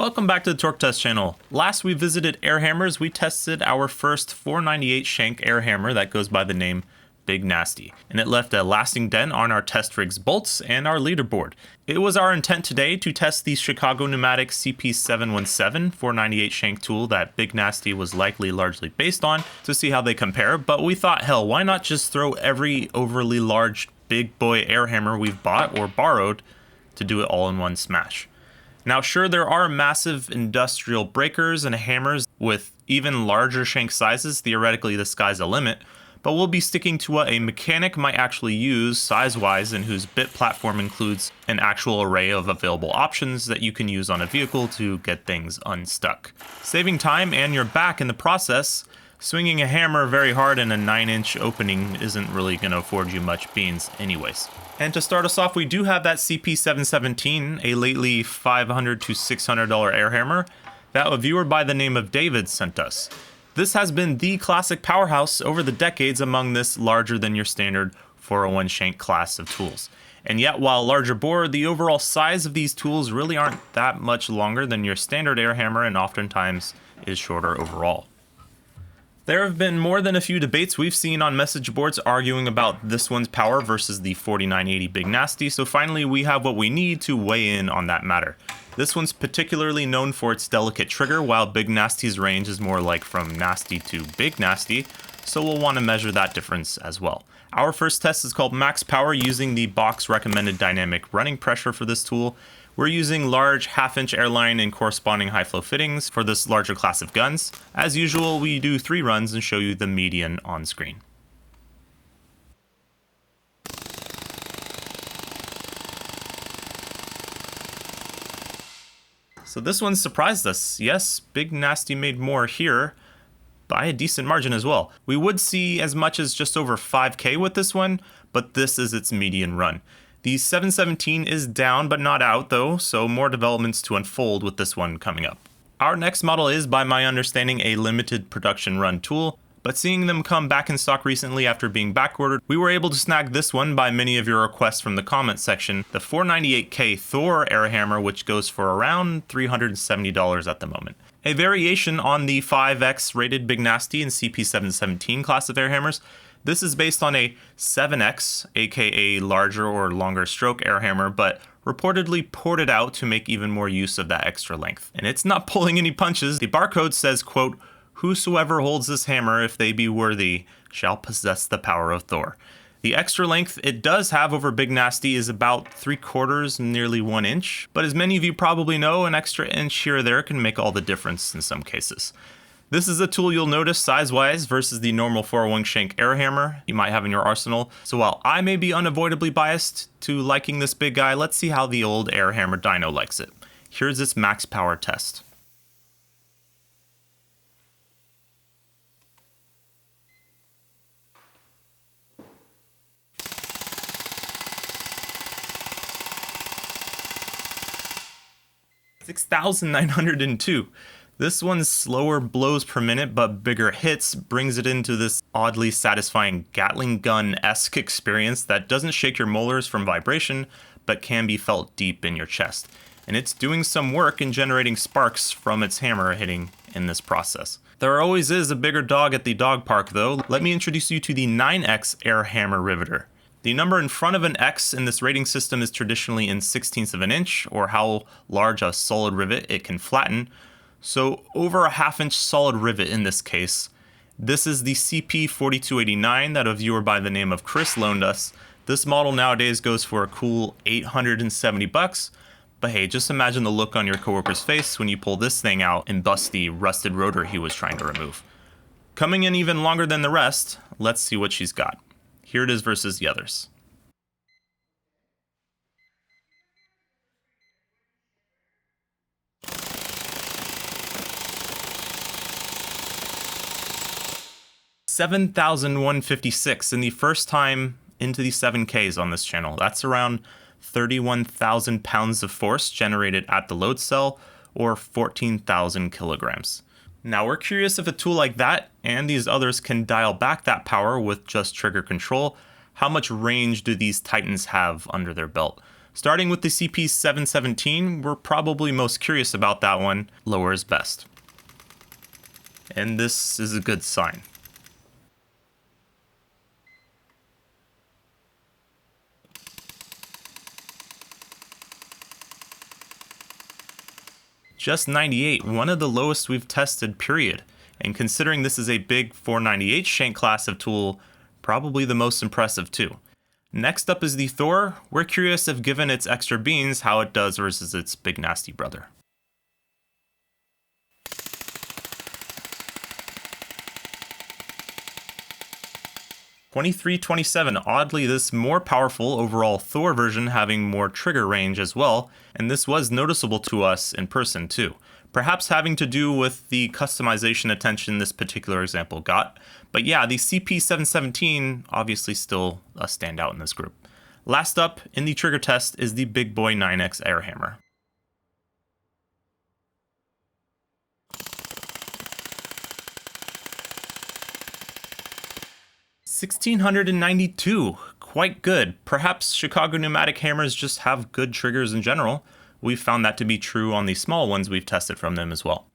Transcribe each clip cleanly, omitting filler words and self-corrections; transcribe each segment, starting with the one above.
Welcome back to the Torque Test channel. Last we visited air hammers, we tested our first 498 shank air hammer that goes by the name Big Nasty, and it left a lasting dent on our test rig's bolts and our leaderboard. It was our intent today to test the Chicago Pneumatic CP717 498 shank tool that Big Nasty was likely largely based on to see how they compare, but we thought, hell, why not just throw every overly large big boy air hammer we've bought or borrowed to do it all in one smash. Now sure, there are massive industrial breakers and hammers with even larger shank sizes. Theoretically the sky's the limit, but we'll be sticking to what a mechanic might actually use size-wise and whose bit platform includes an actual array of available options that you can use on a vehicle to get things unstuck. Saving time and your back in the process, swinging a hammer very hard in a 9-inch opening isn't really going to afford you much beans anyways. And to start us off, we do have that CP717, a lately $500 to $600 air hammer that a viewer by the name of David sent us. This has been the classic powerhouse over the decades among this larger than your standard 401 shank class of tools. And yet, while larger bore, the overall size of these tools really aren't that much longer than your standard air hammer and oftentimes is shorter overall. There have been more than a few debates we've seen on message boards arguing about this one's power versus the 4980 Big Nasty, so finally we have what we need to weigh in on that matter. This one's particularly known for its delicate trigger, while Big Nasty's range is more like from nasty to Big Nasty, so we'll want to measure that difference as well. Our first test is called Max Power using the box recommended dynamic running pressure for this tool. We're using large half-inch airline and corresponding high-flow fittings for this larger class of guns. As usual, we do 3 runs and show you the median on screen. So this one surprised us. Yes, Big Nasty made more here by a decent margin as well. We would see as much as just over 5K with this one, but this is its median run. The 717 is down but not out though, so more developments to unfold with this one coming up. Our next model is, by my understanding, a limited production run tool, but seeing them come back in stock recently after being backordered, we were able to snag this one by many of your requests from the comment section, the 498K Thor air hammer, which goes for around $370 at the moment. A variation on the 5X rated Big Nasty and CP717 class of air hammers. This is based on a 7X, aka larger or longer stroke air hammer, but reportedly ported out to make even more use of that extra length. And it's not pulling any punches. The barcode says, quote, "Whosoever holds this hammer, if they be worthy, shall possess the power of Thor." The extra length it does have over Big Nasty is about 3/4, nearly 1 inch, but as many of you probably know, an extra inch here or there can make all the difference in some cases. This is a tool you'll notice size-wise versus the normal 401 shank air hammer you might have in your arsenal. So while I may be unavoidably biased to liking this big guy, let's see how the old air hammer dyno likes it. Here's its max power test. $6,902. This one's slower blows per minute but bigger hits brings it into this oddly satisfying Gatling gun-esque experience that doesn't shake your molars from vibration but can be felt deep in your chest. And it's doing some work in generating sparks from its hammer hitting in this process. There always is a bigger dog at the dog park though. Let me introduce you to the 9X air hammer riveter. The number in front of an X in this rating system is traditionally in 1/16 of an inch, or how large a solid rivet it can flatten. So over a 1/2 inch solid rivet in this case. This is the CP4289 that a viewer by the name of Chris loaned us. This model nowadays goes for a cool $870, but hey, just imagine the look on your coworker's face when you pull this thing out and bust the rusted rotor he was trying to remove. Coming in even longer than the rest, let's see what she's got. Here it is versus the others. $7,156 in the first time into the 7Ks on this channel. That's around 31,000 pounds of force generated at the load cell, or 14,000 kilograms. Now we're curious if a tool like that and these others can dial back that power with just trigger control. How much range do these titans have under their belt? Starting with the CP717, we're probably most curious about that one. Lower is best. And this is a good sign. Just 98, one of the lowest we've tested, period. And considering this is a big 498 shank class of tool, probably the most impressive too. Next up is the Thor. We're curious if given its extra beans, how it does versus its big nasty brother. $23.27, oddly this more powerful overall Thor version having more trigger range as well, and this was noticeable to us in person too. Perhaps having to do with the customization attention this particular example got. But yeah, the CP717 obviously still a standout in this group. Last up in the trigger test is the Big Boy 9X air hammer. $1,692, quite good. Perhaps Chicago pneumatic hammers just have good triggers in general. We've found that to be true on the small ones we've tested from them as well.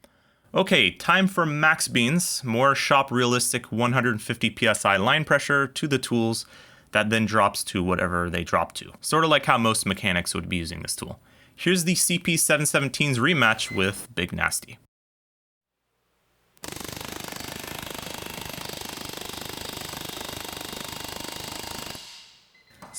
Okay, time for max beans, more shop realistic 150 psi line pressure to the tools that then drops to whatever they drop to. Sort of like how most mechanics would be using this tool. Here's the CP717's rematch with Big Nasty.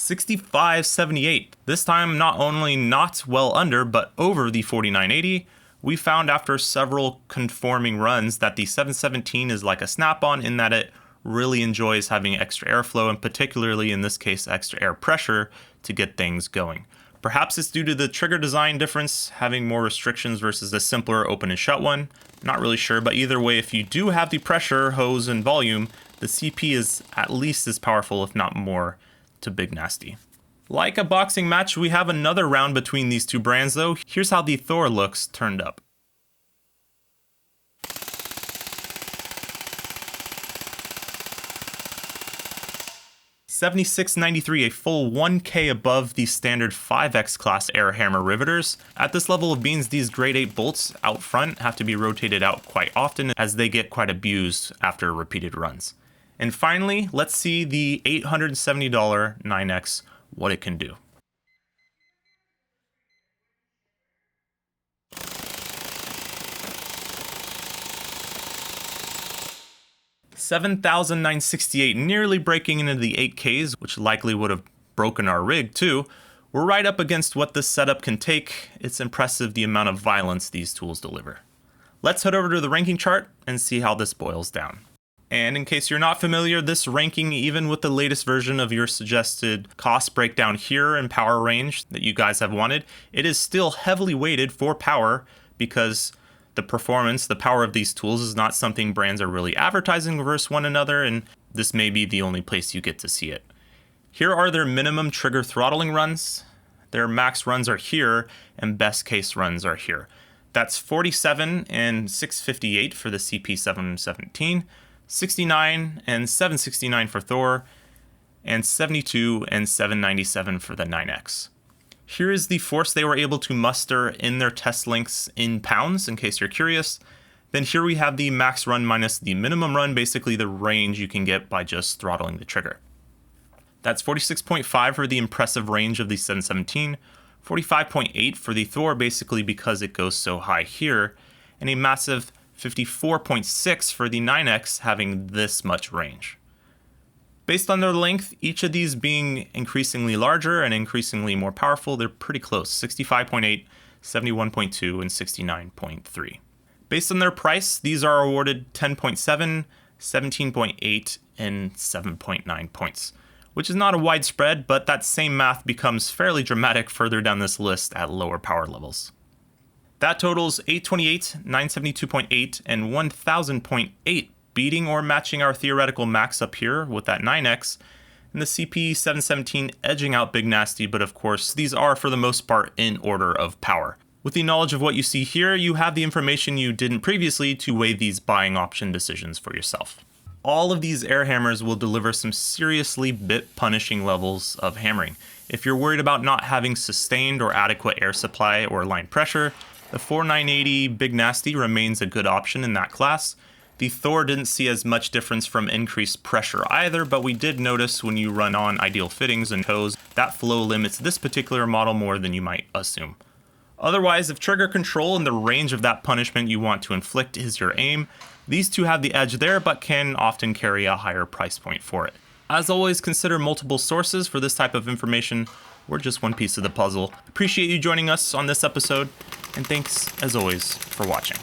$65.78. This time not only not well under, but over the $49.80. We found after several conforming runs that the 717 is like a snap-on in that it really enjoys having extra airflow and particularly in this case extra air pressure to get things going. Perhaps it's due to the trigger design difference, having more restrictions versus the simpler open and shut one. Not really sure, but either way, if you do have the pressure, hose, and volume, the CP is at least as powerful, if not more, to Big Nasty. Like a boxing match, we have another round between these two brands though. Here's how the Thor looks turned up. $76.93, a full 1K above the standard 5X class air hammer riveters. At this level of beans, these grade 8 bolts out front have to be rotated out quite often as they get quite abused after repeated runs. And finally, let's see the $870 9X, what it can do. $7,968, nearly breaking into the 8Ks, which likely would have broken our rig too. We're right up against what this setup can take. It's impressive the amount of violence these tools deliver. Let's head over to the ranking chart and see how this boils down. And in case you're not familiar, this ranking, even with the latest version of your suggested cost breakdown here and power range that you guys have wanted, it is still heavily weighted for power because the performance, the power of these tools is not something brands are really advertising versus one another, and this may be the only place you get to see it. Here are their minimum trigger throttling runs. Their max runs are here, and best case runs are here. That's 47 and 658 for the CP717. 69 and 769 for Thor, and 72 and 797 for the 9X. Here is the force they were able to muster in their test lengths in pounds, in case you're curious. Then here we have the max run minus the minimum run, basically the range you can get by just throttling the trigger. That's 46.5 for the impressive range of the 717, 45.8 for the Thor, basically because it goes so high here, and a massive 54.6 for the 9X having this much range. Based on their length, each of these being increasingly larger and increasingly more powerful, they're pretty close, 65.8, 71.2, and 69.3. Based on their price, these are awarded 10.7, 17.8, and 7.9 points, which is not a wide spread, but that same math becomes fairly dramatic further down this list at lower power levels. That totals 828, 972.8, and 1000.8, beating or matching our theoretical max up here with that 9X, and the CP717 edging out Big Nasty, but of course, these are for the most part in order of power. With the knowledge of what you see here, you have the information you didn't previously to weigh these buying option decisions for yourself. All of these air hammers will deliver some seriously bit punishing levels of hammering. If you're worried about not having sustained or adequate air supply or line pressure, the 4980 Big Nasty remains a good option in that class. The Thor didn't see as much difference from increased pressure either, but we did notice when you run on ideal fittings and toes, that flow limits this particular model more than you might assume. Otherwise, if trigger control and the range of that punishment you want to inflict is your aim, these two have the edge there, but can often carry a higher price point for it. As always, consider multiple sources for this type of information. We're just one piece of the puzzle. Appreciate you joining us on this episode, and thanks, as always, for watching.